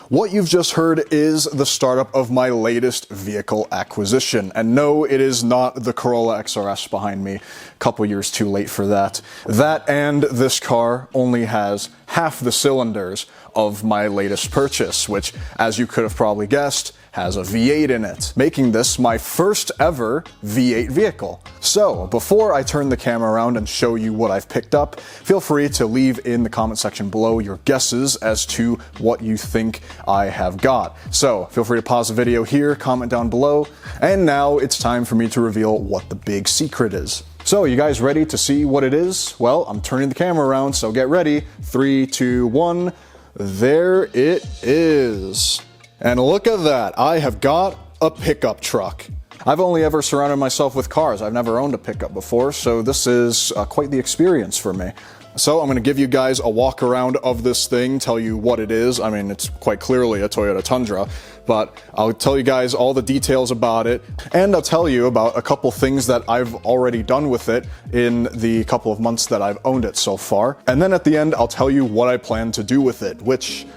What you've just heard is the startup of my latest vehicle acquisition. And no, it is not the Corolla XRS behind me. A couple years too late for that. That and this car only has half the cylinders of my latest purchase, which, as you could have probably guessed, has a V8 in it, making this my first ever V8 vehicle. So, before I turn the camera around and show you what I've picked up, feel free to leave in the comment section below your guesses as to what you think I have got. So, feel free to pause the video here, comment down below, and now it's time for me to reveal what the big secret is. So, you guys ready to see what it is? Well, I'm turning the camera around, so get ready. 3, 2, 1, there it is. And look at that, I have got a pickup truck. I've only ever surrounded myself with cars. I've never owned a pickup before, so this is quite the experience for me. So I'm going to give you guys a walk around of this thing, tell you what it is. I mean, it's quite clearly a Toyota Tundra, but I'll tell you guys all the details about it, and I'll tell you about a couple things that I've already done with it in the couple of months that I've owned it so far. And then at the end, I'll tell you what I plan to do with it, which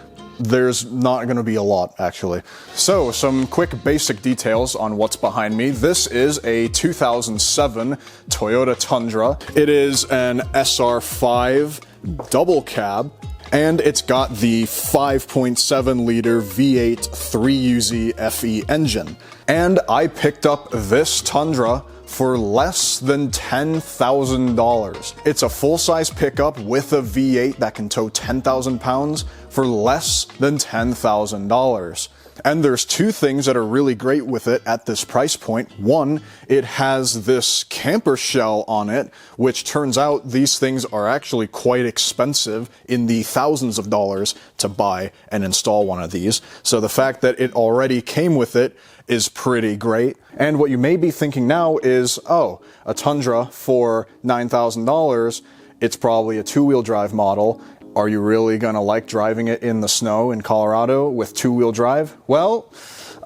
there's not going to be a lot, actually. So, some quick basic details on what's behind me. This is a 2007 Toyota Tundra. It is an SR5 double cab, and it's got the 5.7 liter V8 3UZ FE engine. And I picked up this Tundra for less than $10,000. It's a full-size pickup with a V8 that can tow 10,000 pounds for less than $10,000. And there's two things that are really great with it at this price point. One, it has this camper shell on it, which turns out these things are actually quite expensive, in the thousands of dollars, to buy and install one of these. So the fact that it already came with it is pretty great. And what you may be thinking now is, oh, a Tundra for $9,000, it's probably a two-wheel drive model. Are you really gonna like driving it in the snow in Colorado with two-wheel drive? Well,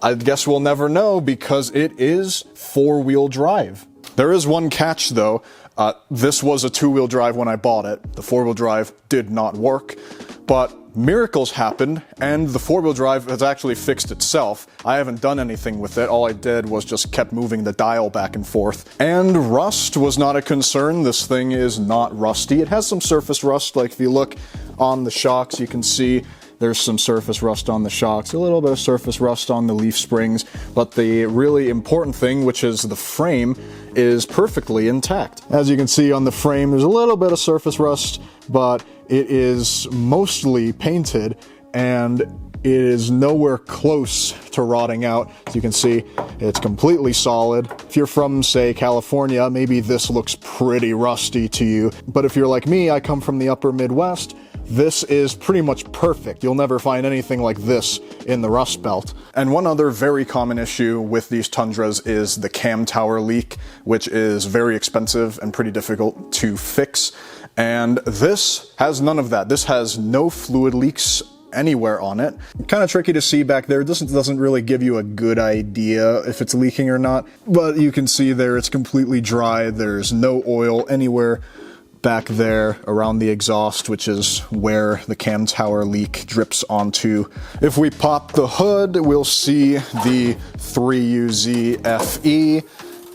I guess we'll never know, because it is four-wheel drive. There is one catch though. This was a two-wheel drive when I bought it. The four-wheel drive did not work, but miracles happened, and the four-wheel drive has actually fixed itself. I haven't done anything with it. All I did was just kept moving the dial back and forth. And rust was not a concern. This thing is not rusty. It has some surface rust, like if you look on the shocks, you can see there's some surface rust on the shocks, a little bit of surface rust on the leaf springs, but the really important thing, which is the frame, is perfectly intact. As you can see on the frame, there's a little bit of surface rust, but it is mostly painted, and it is nowhere close to rotting out. As you can see, it's completely solid. If you're from, say, California, maybe this looks pretty rusty to you, but if you're like me, I come from the upper Midwest, this is pretty much perfect. You'll never find anything like this in the Rust Belt. And one other very common issue with these Tundras is the cam tower leak, which is very expensive and pretty difficult to fix. And this has none of that. This has no fluid leaks anywhere on it. Kind of tricky to see back there. This doesn't really give you a good idea if it's leaking or not, but you can see there it's completely dry. There's no oil anywhere back there around the exhaust, which is where the cam tower leak drips onto. If we pop the hood, we'll see the 3UZ FE,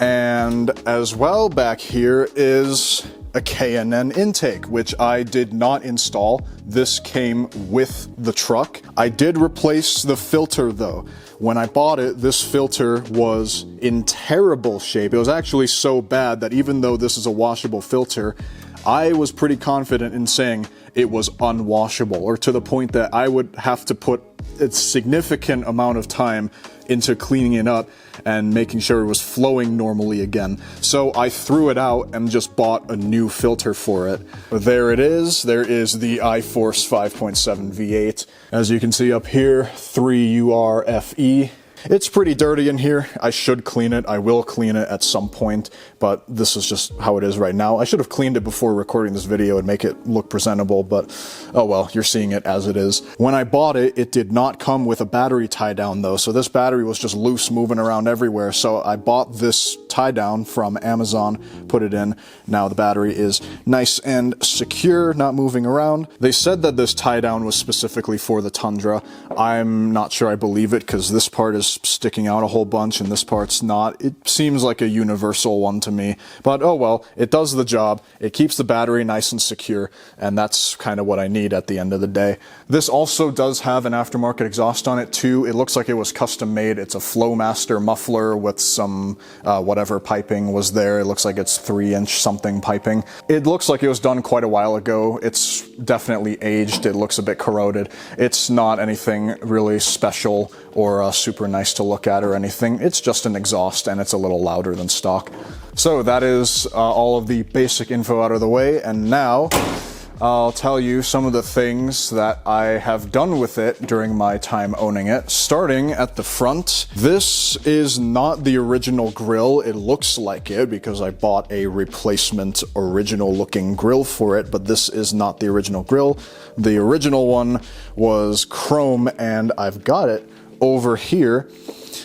and as well back here is a K&N intake, which I did not install. This came with the truck. I did replace the filter though. When I bought it, this filter was in terrible shape. It was actually so bad that even though this is a washable filter, I was pretty confident in saying it was unwashable, or to the point that I would have to put a significant amount of time into cleaning it up and making sure it was flowing normally again. So I threw it out and just bought a new filter for it. There it is. There is the iForce 5.7 V8. As you can see up here, 3UR FE. It's pretty dirty in here. I should clean it. I will clean it at some point, but this is just how it is right now. I should have cleaned it before recording this video and make it look presentable, but oh well, you're seeing it as it is. When I bought it, it did not come with a battery tie down though, so this battery was just loose moving around everywhere. So I bought this tie down from Amazon, put it in. Now the battery is nice and secure, not moving around. They said that this tie down was specifically for the Tundra. I'm not sure I believe it because this part is sticking out a whole bunch and this part's not. It seems like a universal one to me, but oh well, it does the job. It keeps the battery nice and secure, and that's kind of what I need at the end of the day. This also does have an aftermarket exhaust on it too. It looks like it was custom made. It's a Flowmaster muffler with some whatever piping was there. It looks like it's 3-inch something piping. It looks like it was done quite a while ago. It's definitely aged. It looks a bit corroded. It's not anything really special or super nice to look at or anything. It's just an exhaust and it's a little louder than stock. So that is all of the basic info out of the way, and now I'll tell you some of the things that I have done with it during my time owning it. Starting at the front, this is not the original grill. It looks like it because I bought a replacement original looking grill for it, but this is not the original grill. The original one was chrome and I've got it over here.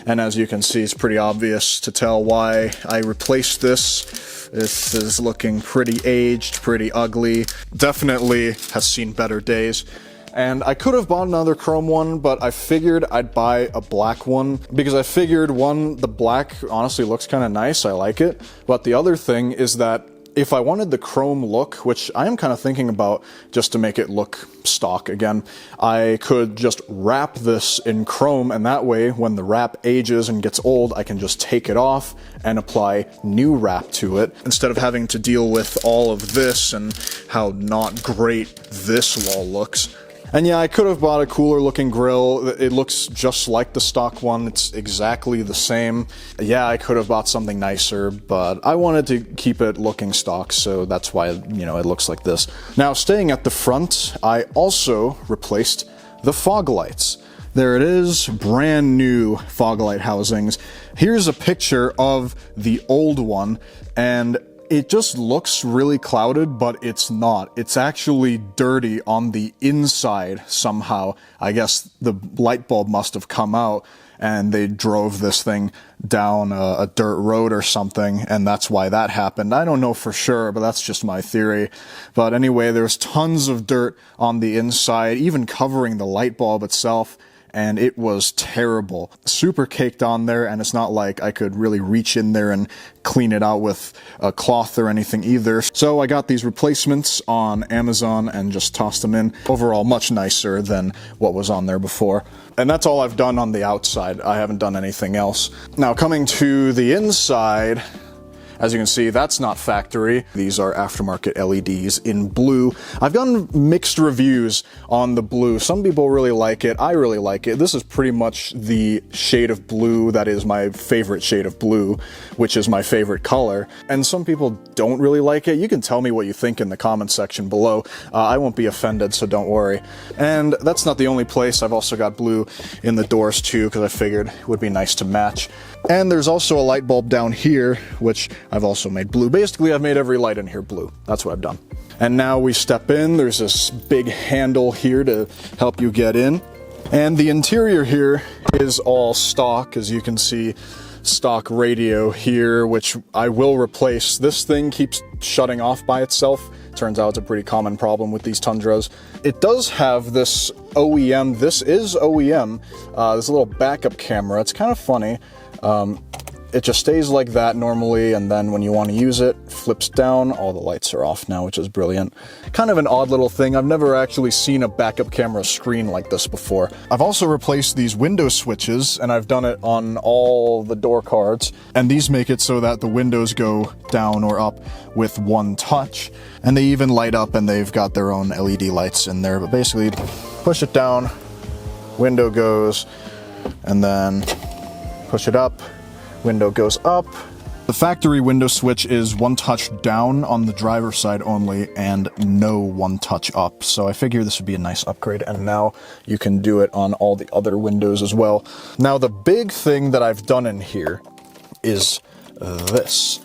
And as you can see, it's pretty obvious to tell why I replaced this. This is looking pretty aged, pretty ugly. Definitely has seen better days. And I could have bought another chrome one, but I figured I'd buy a black one because I figured, one, the black honestly looks kind of nice. I like it. But the other thing is that if I wanted the chrome look, which I am kind of thinking about just to make it look stock again, I could just wrap this in chrome, and that way when the wrap ages and gets old, I can just take it off and apply new wrap to it instead of having to deal with all of this and how not great this wall looks. And yeah, I could have bought a cooler looking grill. It looks just like the stock one. It's exactly the same. Yeah, I could have bought something nicer, but I wanted to keep it looking stock, so that's why, it looks like this. Now, staying at the front, I also replaced the fog lights. There it is, brand new fog light housings. Here's a picture of the old one, and it just looks really clouded, but it's not. It's actually dirty on the inside somehow. I guess the light bulb must have come out and they drove this thing down a dirt road or something, and that's why that happened. I don't know for sure, but that's just my theory. But anyway, there's tons of dirt on the inside, even covering the light bulb itself. And it was terrible. Super caked on there, and it's not like I could really reach in there and clean it out with a cloth or anything either. So I got these replacements on Amazon and just tossed them in. Overall, much nicer than what was on there before. And that's all I've done on the outside. I haven't done anything else. Now, coming to the inside, as you can see, that's not factory. These are aftermarket LEDs in blue. I've gotten mixed reviews on the blue. Some people really like it. I really like it. This is pretty much the shade of blue that is my favorite shade of blue, which is my favorite color. And some people don't really like it. You can tell me what you think in the comment section below. I won't be offended, so don't worry. And that's not the only place. I've also got blue in the doors too, because I figured it would be nice to match. And there's also a light bulb down here, which I've also made blue. Basically, I've made every light in here blue. That's what I've done. And now we step in. There's this big handle here to help you get in. And the interior here is all stock, as you can see. Stock radio here, which I will replace. This thing keeps shutting off by itself. Turns out it's a pretty common problem with these Tundras. It does have this OEM, this is OEM, this little backup camera. It's kind of funny. It just stays like that normally, and then when you want to use it, flips down. All the lights are off now, which is brilliant. Kind of an odd little thing. I've never actually seen a backup camera screen like this before. I've also replaced these window switches, and I've done it on all the door cards. And these make it so that the windows go down or up with one touch. And they even light up, and they've got their own LED lights in there. But basically, push it down, window goes, and then push it up, window goes up, The factory window switch is one touch down on the driver's side only and no one touch up. So I figure this would be a nice upgrade, and now you can do it on all the other windows as well. Now the big thing that I've done in here is this.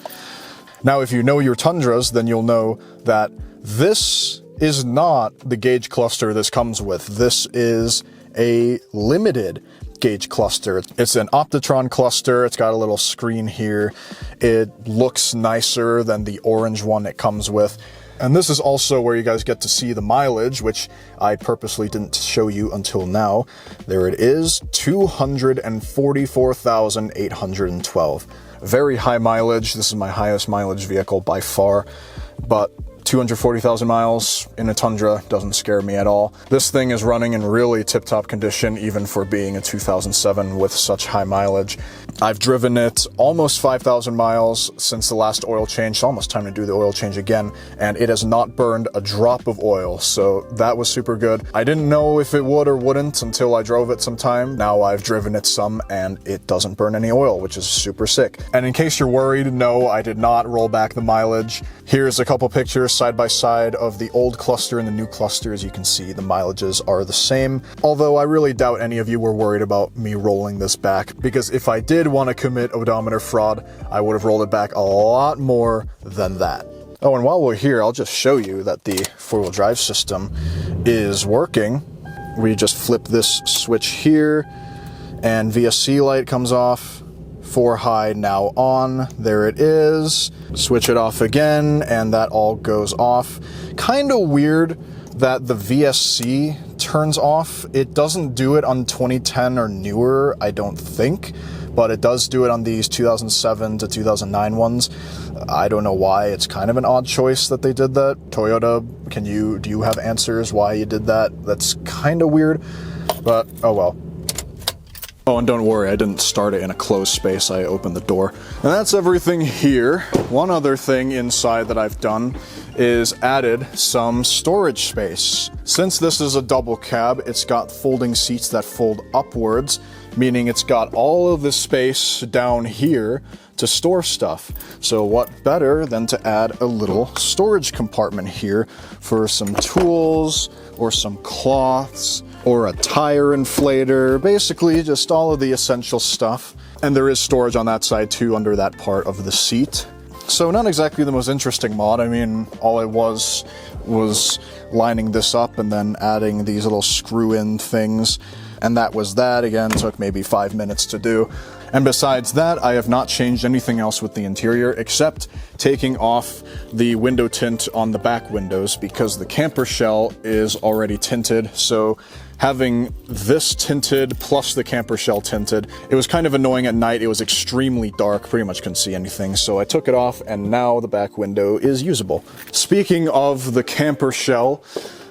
Now if you know your Tundras, then you'll know that this is not the gauge cluster this comes with. This is a limited gauge cluster. It's an Optitron cluster. It's got a little screen here. It looks nicer than the orange one it comes with. And this is also where you guys get to see the mileage, which I purposely didn't show you until now. There it is, 244,812. Very high mileage. This is my highest mileage vehicle by far, but 240,000 miles in a Tundra doesn't scare me at all. This thing is running in really tip-top condition, even for being a 2007 with such high mileage. I've driven it almost 5,000 miles since the last oil change. It's almost time to do the oil change again, and it has not burned a drop of oil, so that was super good. I didn't know if it would or wouldn't until I drove it some time. Now I've driven it some, and it doesn't burn any oil, which is super sick. And in case you're worried, no, I did not roll back the mileage. Here's a couple pictures side by side of the old cluster and the new cluster. As you can see, the mileages are the same, although I really doubt any of you were worried about me rolling this back, because if I did want to commit odometer fraud, I would have rolled it back a lot more than that. Oh, and while we're here, I'll just show you that the four-wheel drive system is working. We just flip this switch here, and VSC light comes off. 4 high now on. There it is. Switch it off again, and that all goes off. Kind of weird that the VSC turns off. It doesn't do it on 2010 or newer, I don't think, but it does do it on these 2007 to 2009 ones. I don't know why. It's kind of an odd choice that they did that. Toyota, do you have answers why you did that? That's kind of weird, but oh well. Oh, and don't worry, I didn't start it in a closed space, I opened the door. And that's everything here. One other thing inside that I've done is added some storage space. Since this is a double cab, it's got folding seats that fold upwards, meaning it's got all of the space down here to store stuff. So what better than to add a little storage compartment here for some tools or some cloths or a tire inflator, basically just all of the essential stuff. And there is storage on that side too, under that part of the seat. So not exactly the most interesting mod. I mean, all it was lining this up and then adding these little screw-in things. And that was that. Again, took maybe 5 minutes to do. And besides that, I have not changed anything else with the interior except taking off the window tint on the back windows because the camper shell is already tinted. So having this tinted plus the camper shell tinted, it was kind of annoying at night. It was extremely dark, pretty much couldn't see anything. So I took it off and now the back window is usable. Speaking of the camper shell,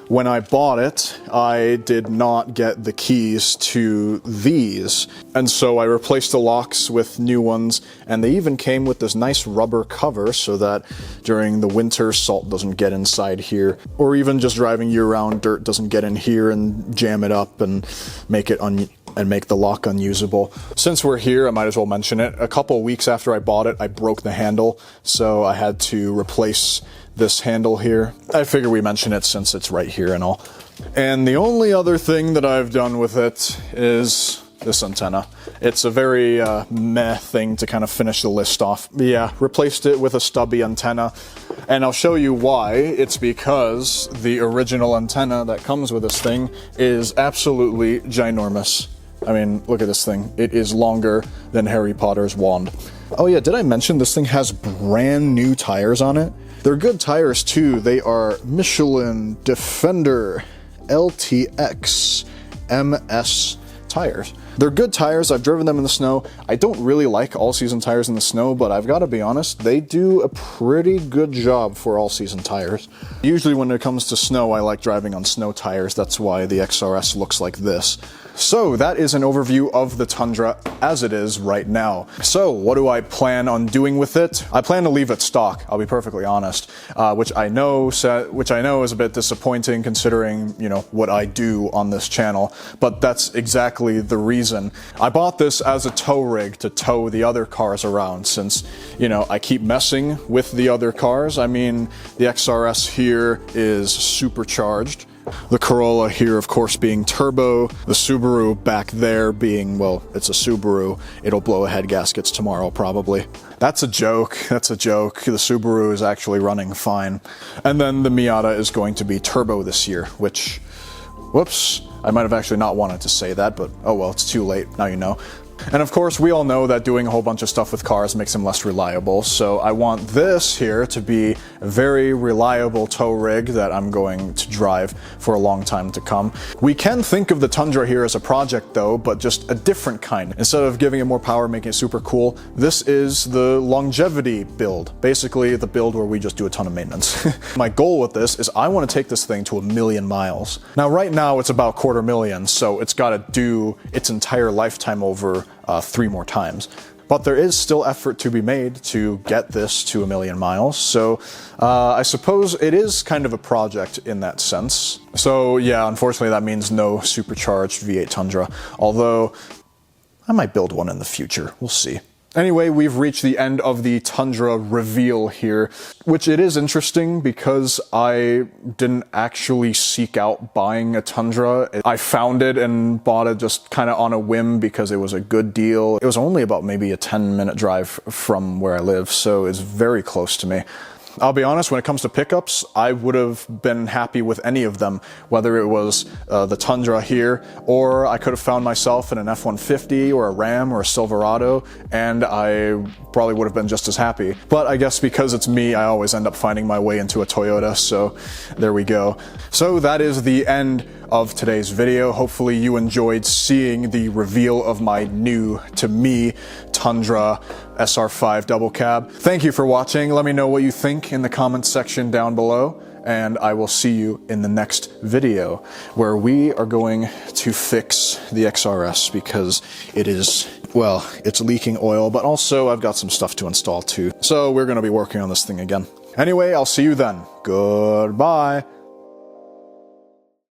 when I bought it, I did not get the keys to these, and so I replaced the locks with new ones, and they even came with this nice rubber cover so that during the winter salt doesn't get inside here, or even just driving year-round dirt doesn't get in here and jam it up and make the lock unusable. Since we're here, I might as well mention it. A couple weeks after I bought it, I broke the handle, so I had to replace this handle here. I figure we mention it since it's right here and all. And the only other thing that I've done with it is this antenna. It's a very meh thing to kind of finish the list off. But yeah, replaced it with a stubby antenna. And I'll show you why. It's because the original antenna that comes with this thing is absolutely ginormous. I mean, look at this thing. It is longer than Harry Potter's wand. Oh yeah, did I mention this thing has brand new tires on it? They're good tires too. They are Michelin Defender LTX MS tires. They're good tires. I've driven them in the snow. I don't really like all-season tires in the snow, but I've got to be honest, they do a pretty good job for all-season tires. Usually when it comes to snow, I like driving on snow tires. That's why the XRS looks like this. So that is an overview of the Tundra as it is right now. So what do I plan on doing with it? I plan to leave it stock, I'll be perfectly honest, which I know is a bit disappointing considering, you know, what I do on this channel, but that's exactly the reason reason. I bought this as a tow rig to tow the other cars around since, you know, I keep messing with the other cars. I mean, the XRS here is supercharged. The Corolla here, of course, being turbo. The Subaru back there being, well, it's a Subaru. It'll blow head gaskets tomorrow, probably. That's a joke. That's a joke. The Subaru is actually running fine. And then the Miata is going to be turbo this year, which, whoops, I might have actually not wanted to say that, but oh well, it's too late. Now you know. And of course, we all know that doing a whole bunch of stuff with cars makes them less reliable, so I want this here to be a very reliable tow rig that I'm going to drive for a long time to come. We can think of the Tundra here as a project though, but just a different kind. Instead of giving it more power, making it super cool, this is the longevity build. Basically, the build where we just do a ton of maintenance. My goal with this is I want to take this thing to 1,000,000 miles. Now, right now it's about 250,000, so it's got to do its entire lifetime over 3 more times. But there is still effort to be made to get this to 1,000,000 miles, so I suppose it is kind of a project in that sense. So yeah, unfortunately that means no supercharged V8 Tundra, although I might build one in the future, we'll see. Anyway, we've reached the end of the Tundra reveal here, which it is interesting because I didn't actually seek out buying a Tundra. I found it and bought it just kind of on a whim because it was a good deal. It was only about maybe a 10-minute drive from where I live, so it's very close to me. I'll be honest, when it comes to pickups, I would have been happy with any of them, whether it was the Tundra here, or I could have found myself in an F-150 or a Ram or a Silverado, and I probably would have been just as happy. But I guess because it's me, I always end up finding my way into a Toyota, so there we go. So that is the end of today's video. Hopefully you enjoyed seeing the reveal of my new, to me, Tundra SR5 double cab. Thank you for watching. Let me know what you think in the comments section down below, and I will see you in the next video where we are going to fix the XRS because it is, well, it's leaking oil, but also I've got some stuff to install too. So we're going to be working on this thing again. Anyway, I'll see you then. Goodbye.